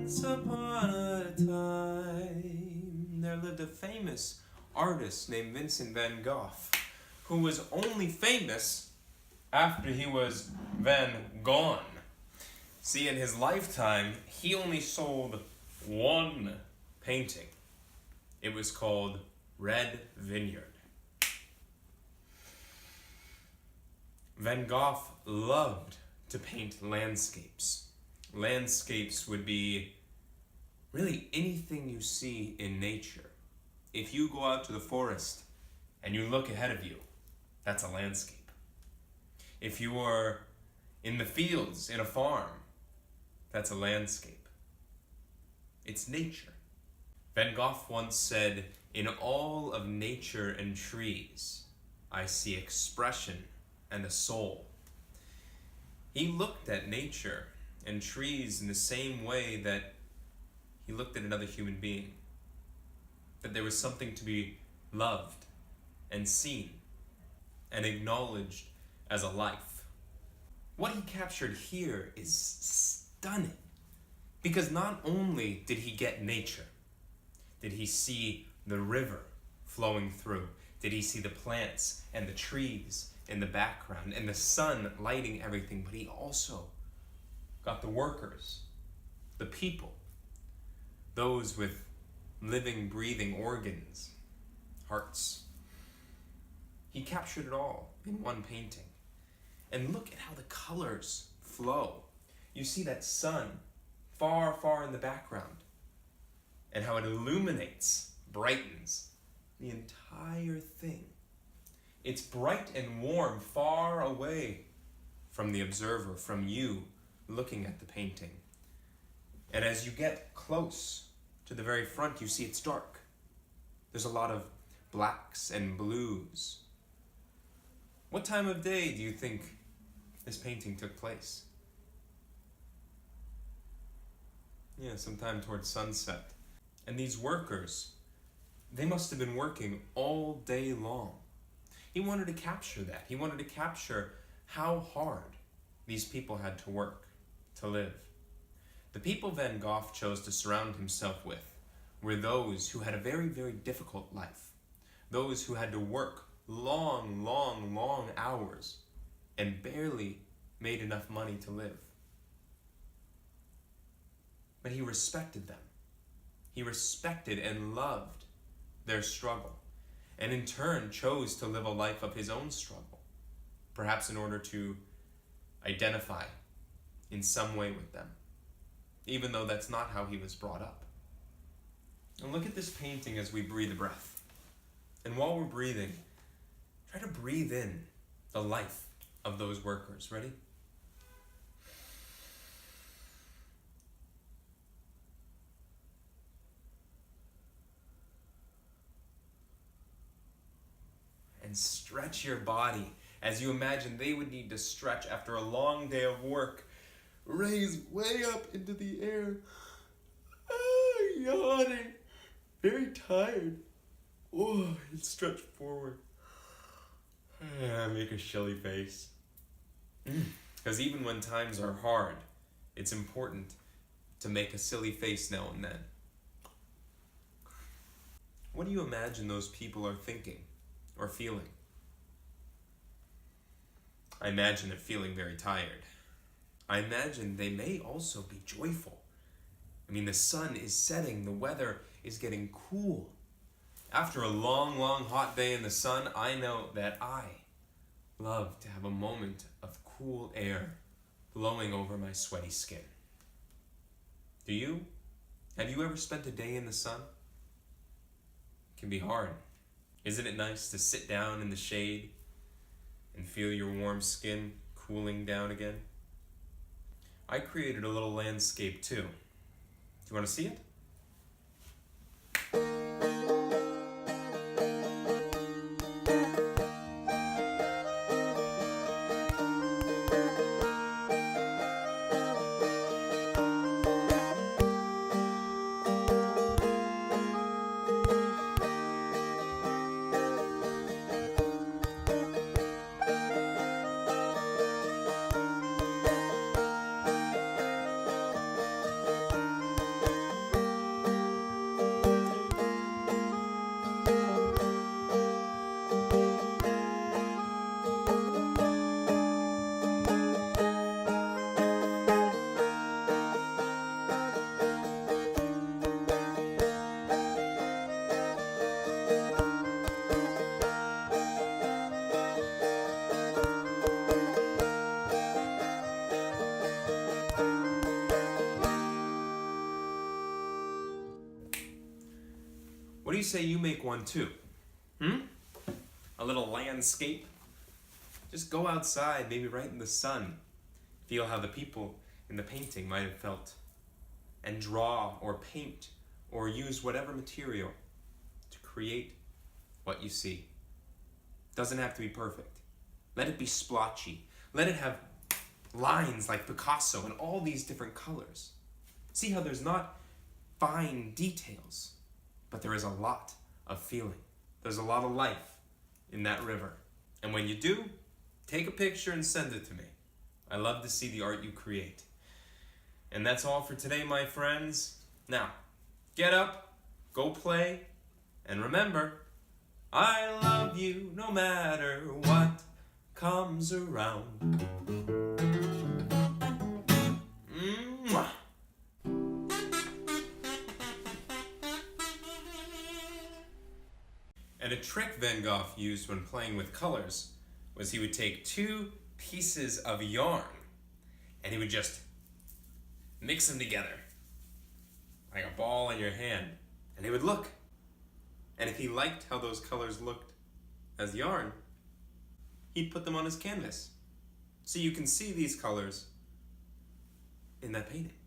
Once upon a time, there lived a famous artist named Vincent Van Gogh, who was only famous after he was Van gone. See, in his lifetime, he only sold one painting. It was called Red Vineyard. Van Gogh loved to paint landscapes. Landscapes would be really anything you see in nature. If you go out to the forest and you look ahead of you, that's a landscape. If you are in the fields, in a farm, that's a landscape. It's nature. Van Gogh once said, "In all of nature and trees, I see expression and a soul." He looked at nature and trees in the same way that he looked at another human being. That there was something to be loved and seen and acknowledged as a life. What he captured here is stunning, because not only did he get nature, did he see the river flowing through, did he see the plants and the trees in the background and the sun lighting everything, but he also got the workers, the people, those with living, breathing organs, hearts. He captured it all in one painting. And look at how the colors flow. You see that sun far, far in the background, and how it illuminates, brightens the entire thing. It's bright and warm far away from the observer, from you looking at the painting. And as you get close to the very front, you see it's dark. There's a lot of blacks and blues. What time of day do you think this painting took place? Yeah, sometime towards sunset. And these workers, they must have been working all day long. He wanted to capture that. He wanted to capture how hard these people had to work to live. The people Van Gogh chose to surround himself with were those who had a very, very difficult life. Those who had to work long, long, long hours and barely made enough money to live. But he respected them. He respected and loved their struggle, and in turn chose to live a life of his own struggle, perhaps in order to identify in some way with them, even though that's not how he was brought up. And look at this painting as we breathe a breath. And while we're breathing, try to breathe in the life of those workers. Ready? And stretch your body as you imagine they would need to stretch after a long day of work. Raise way up into the air. Yawning. Very tired. Oh, and stretch forward. Make a shelly face. Because even when times are hard, it's important to make a silly face now and then. What do you imagine those people are thinking or feeling? I imagine they're feeling very tired. I imagine they may also be joyful. I mean, the sun is setting, the weather is getting cool. After a long, long hot day in the sun, I know that I love to have a moment of cool air blowing over my sweaty skin. Do you? Have you ever spent a day in the sun? It can be hard. Isn't it nice to sit down in the shade and feel your warm skin cooling down again? I created a little landscape too. Do you want to see it? What do you say you make one too? A little landscape? Just go outside, maybe right in the sun. Feel how the people in the painting might have felt. And draw or paint or use whatever material to create what you see. Doesn't have to be perfect. Let it be splotchy. Let it have lines like Picasso and all these different colors. See how there's not fine details, but there is a lot of feeling. There's a lot of life in that river. And when you do, take a picture and send it to me. I love to see the art you create. And that's all for today, my friends. Now, get up, go play, and remember, I love you no matter what comes around. Mwah. And a trick Van Gogh used when playing with colors was he would take 2 pieces of yarn and he would just mix them together like a ball in your hand, and he would look. And if he liked how those colors looked as yarn, he'd put them on his canvas. So you can see these colors in that painting.